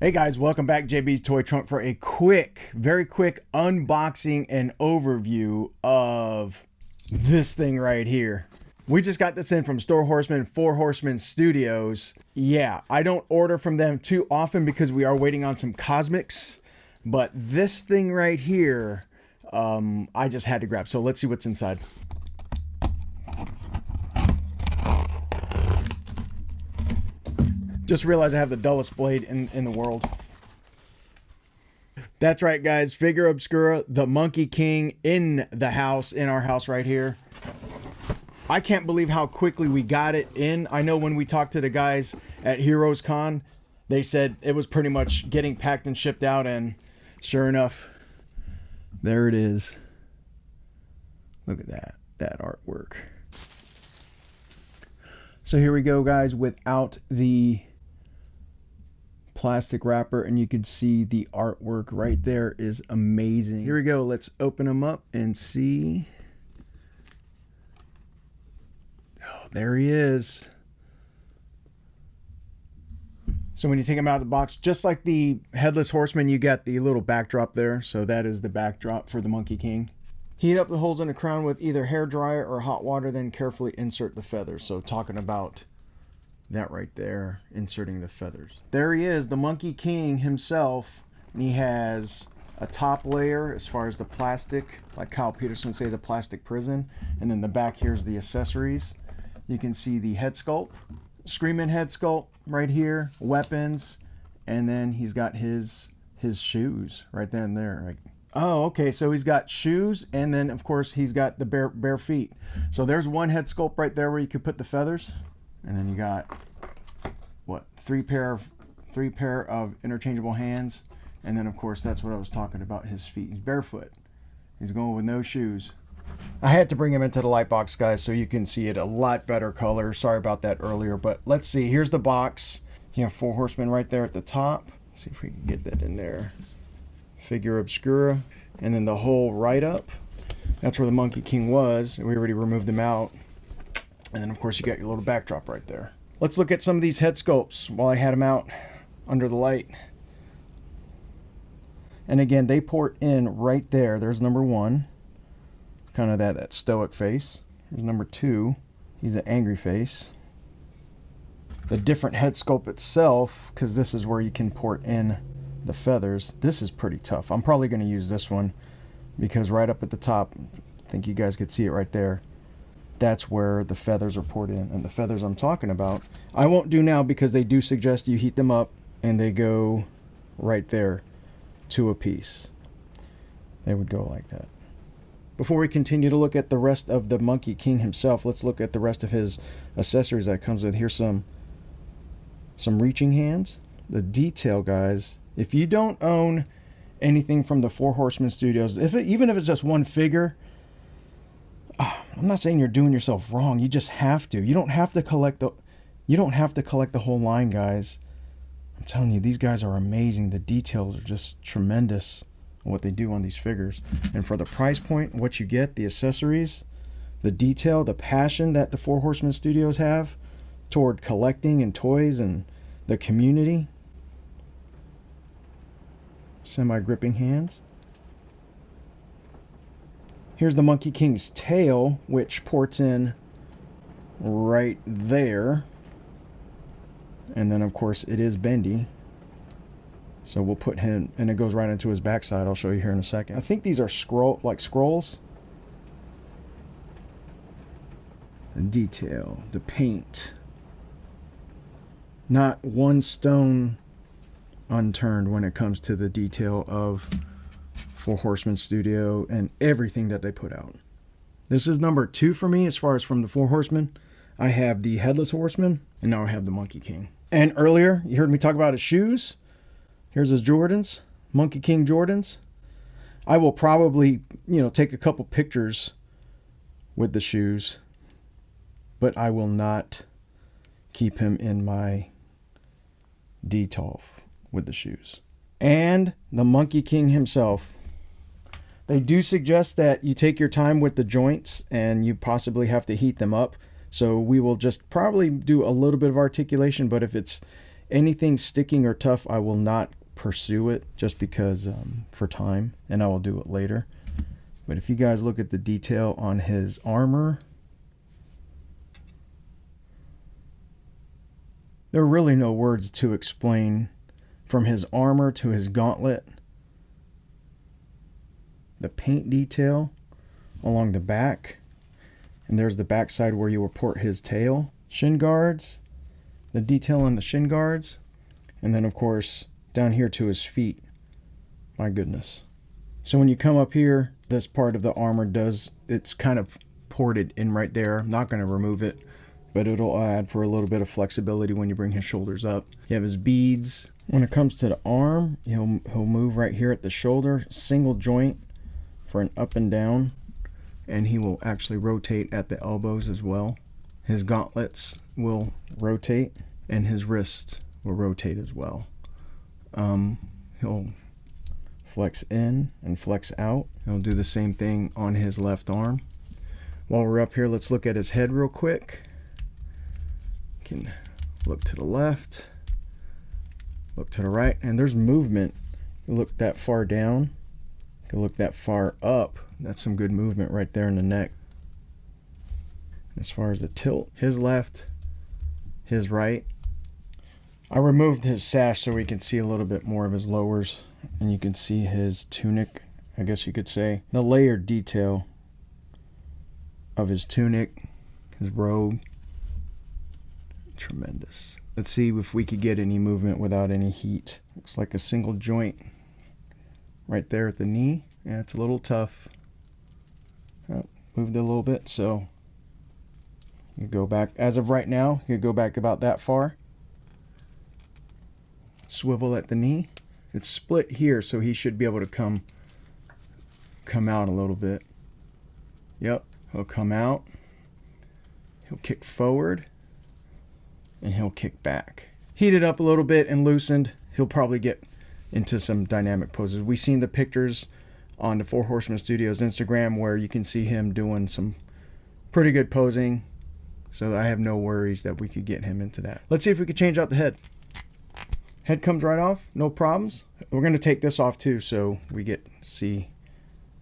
Hey guys, welcome back JB's Toy Trunk for a quick, very quick unboxing and overview of this thing right here. We just got this in from fourhorsemen Studios. Yeah, I don't order from them too often because we are waiting on some cosmics, but this thing right here, I just had to grab. So let's see what's inside. Just realized I have the dullest blade in the world. That's right, guys. Figura Obscura, the monkeyking in the house, in our house right here. I can't believe how quickly we got it in. I know when we talked to the guys at Heroes Con, they said it was pretty much getting packed and shipped out, and sure enough, there it is. Look at that artwork. So here we go, guys, without the plastic wrapper, and you can see the artwork right there is amazing. Here we go. Let's open them up and see. Oh, there he is. So when you take him out of the box, just like the Headless Horseman, you got the little backdrop there. So that is the backdrop for the monkeyking. Heat up the holes in the crown with either hair dryer or hot water, then carefully insert the feathers. So talking about that right there, inserting the feathers. There he is, the monkeyking himself. And he has a top layer as far as the plastic, like Kyle Peterson would say, the plastic prison. And then the back here's the accessories. You can see the head sculpt, Screaming head sculpt right here, weapons, and then he's got his shoes right then and there. Like, oh, okay, so he's got shoes, and then of course he's got the bare feet. So there's one head sculpt right there where you could put the feathers. And then you got what, three pair of interchangeable hands, and then of course that's what I was talking about, his feet. He's barefoot. He's going with no shoes. I had to bring him into the light box, guys, so you can see it a lot better color. Sorry about that earlier, but let's see. Here's the box. You have Four Horsemen right there at the top. Let's see if we can get that in there. Figura Obscura, and then the whole write up. That's where the monkeyking was. We already removed them out. And then, of course, you got your little backdrop right there. Let's look at some of these head sculpts while I had them out under the light. And again, they port in right there. There's number one. Kind of that stoic face. Here's number two. He's an angry face. The different head sculpt itself, because this is where you can port in the feathers. This is pretty tough. I'm probably going to use this one because right up at the top, I think you guys could see it right there. That's where the feathers are poured in. And the feathers I'm talking about, I won't do now because they do suggest you heat them up, and they go right there, two a piece. They would go like that. Before we continue to look at the rest of the monkeyking himself, let's look at the rest of his accessories that comes with. Here's some reaching hands. The detail, guys, if you don't own anything from the Four Horsemen Studios, even if it's just one figure, I'm not saying you're doing yourself wrong. You just have to. You don't have to collect the whole line, guys. I'm telling you, these guys are amazing. The details are just tremendous on what they do on these figures. And for the price point, what you get, the accessories, the detail, the passion that the Four Horsemen Studios have toward collecting and toys and the community. Semi-gripping hands. Here's the monkeyking's tail, which ports in right there. And then, of course, it is bendy. So we'll put him, and it goes right into his backside. I'll show you here in a second. I think these are scrolls. The detail, the paint. Not one stone unturned when it comes to the detail of Four Horsemen Studio and everything that they put out. This is number 2 for me as far as from the Four Horsemen. I have the Headless Horseman, and now I have the monkeyking. And earlier, you heard me talk about his shoes. Here's his Jordans, monkeyking Jordans. I will probably, take a couple pictures with the shoes, but I will not keep him in my detail with the shoes. And the monkeyking himself. They do suggest that you take your time with the joints and you possibly have to heat them up. So we will just probably do a little bit of articulation, but if it's Anything sticking or tough, I will not pursue it just because for time, and I will do it later. But if you guys look at the detail on his armor, there are really no words to explain from his armor to his gauntlet. The paint detail along the back, and there's the backside where you report his tail. Shin guards, the detail on the shin guards, and then of course down here to his feet. My goodness. So when you come up here, this part of the armor it's kind of ported in right there. I'm not going to remove it, but it'll add for a little bit of flexibility when you bring his shoulders up. You have his beads. When it comes to the arm, he'll move right here at the shoulder, single joint for an up and down, and he will actually rotate at the elbows as well. His gauntlets will rotate, and his wrists will rotate as well. He'll flex in and flex out. He'll do the same thing on his left arm. While we're up here, let's look at his head real quick. You can look to the left, look to the right, and there's movement. You look that far down, you can look that far up. That's some good movement right there in the neck. As far as the tilt, his left, his right. I removed his sash so we can see a little bit more of his lowers, and you can see his tunic, I guess you could say. The layered detail of his tunic, his robe. Tremendous. Let's see if we could get any movement without any heat. Looks like a single joint right there at the knee. Yeah, it's a little tough. Oh, moved it a little bit, so you go back. As of right now, you go back about that far. Swivel at the knee. It's split here, so he should be able to come out a little bit. Yep, he'll come out. He'll kick forward, and he'll kick back. Heat it up a little bit and loosened, he'll probably get into some dynamic poses. We've seen the pictures on the Four Horsemen Studios Instagram where you can see him doing some pretty good posing. So I have no worries that we could get him into that. Let's see if we could change out the head. Head comes right off, no problems. We're going to take this off too so we get to see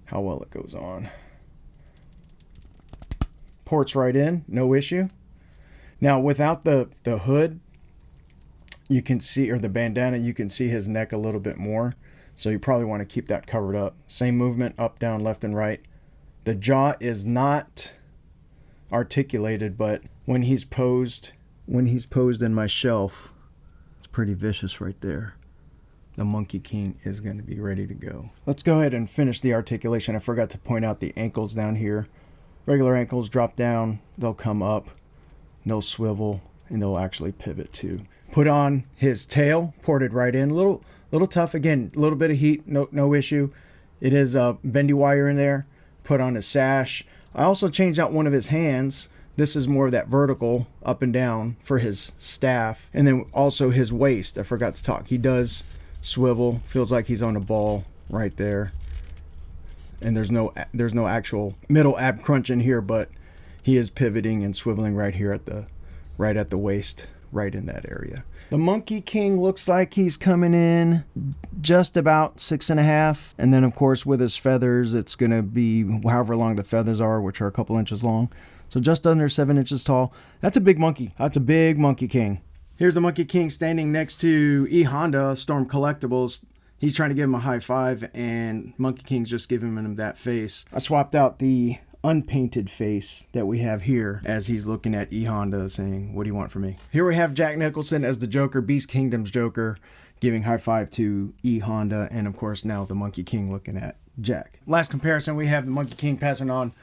how well it goes on. Ports right in, no issue. Now without the hood, you can see, or the bandana, you can see his neck a little bit more. So you probably want to keep that covered up. Same movement, up, down, left, and right. The jaw is not articulated, but when he's posed in my shelf, it's pretty vicious right there. The Monkeyking is going to be ready to go. Let's go ahead and finish the articulation. I forgot to point out the ankles down here. Regular ankles drop down, they'll come up, they'll swivel, and they'll actually pivot too. Put on his tail, ported right in. Little tough, again, a little bit of heat, no issue. It is a bendy wire in there. Put on his sash. I also changed out one of his hands. This is more of that vertical up and down for his staff. And then also his waist. I forgot to talk. He does swivel. Feels like he's on a ball right there. And there's no actual middle ab crunch in here, but he is pivoting and swiveling right here at the waist, right in that area. The Monkeyking looks like he's coming in just about 6.5. And then, of course, with his feathers, it's going to be however long the feathers are, which are a couple inches long. So just under 7 inches tall. That's a big monkey. That's a big Monkeyking. Here's the Monkeyking standing next to E. Honda, Storm Collectibles. He's trying to give him a high five, and Monkeyking's just giving him that face. I swapped out the unpainted face that we have here as he's looking at E. Honda saying, "What do you want from me?" Here we have Jack Nicholson as the Joker, Beast Kingdom's Joker, giving high five to E. Honda, and of course now the Monkeyking looking at Jack. Last comparison, we have the Monkeyking passing on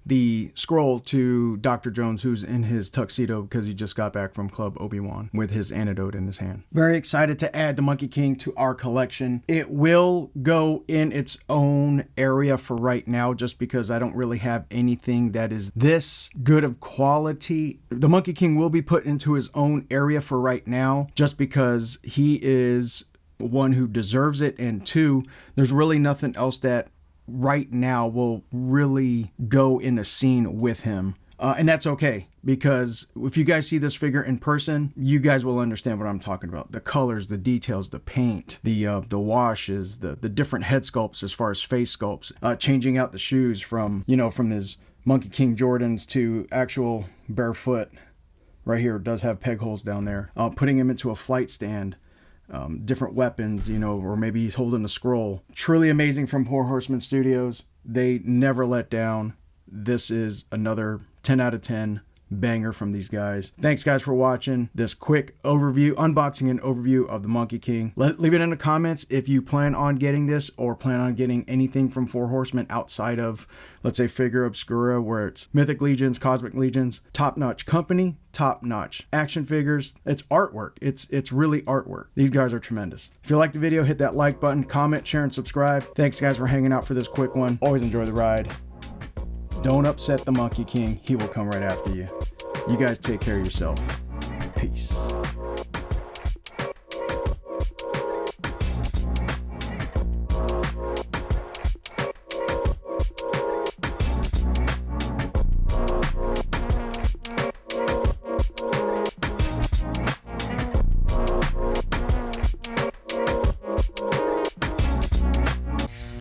the scroll to Dr. Jones, who's in his tuxedo because he just got back from Club Obi-Wan with his antidote in his hand. Very excited to add the Monkeyking to our collection. It will go in its own area for right now just because I don't really have anything that is this good of quality. The Monkeyking will be put into his own area for right now just because he is one who deserves it, and two, there's really nothing else that right now will really go in a scene with him. And that's okay, because if you guys see this figure in person, you guys will understand what I'm talking about. The colors, the details, the paint, the washes, the different head sculpts as far as face sculpts, changing out the shoes from, you know, from his Monkey King Jordans to actual barefoot. Right here, it does have peg holes down there. Putting him into a flight stand, different weapons, you know, or maybe he's holding a scroll. Truly amazing from Four Horsemen Studios. They never let down. This is another 10 out of 10 banger from these guys. Thanks guys for watching this quick overview, unboxing and overview of the Monkey King. Leave it in the comments if you plan on getting this or plan on getting anything from Four Horsemen outside of, let's say, Figura Obscura, where it's Mythic Legions, Cosmic Legions. Top-notch company, top-notch action figures. It's artwork. It's really artwork. These guys are tremendous. If you liked the video, hit that like button, comment, share, and subscribe. Thanks guys for hanging out for this quick one. Always enjoy the ride. Don't upset the Monkey King. He will come right after you. You guys take care of yourself. Peace.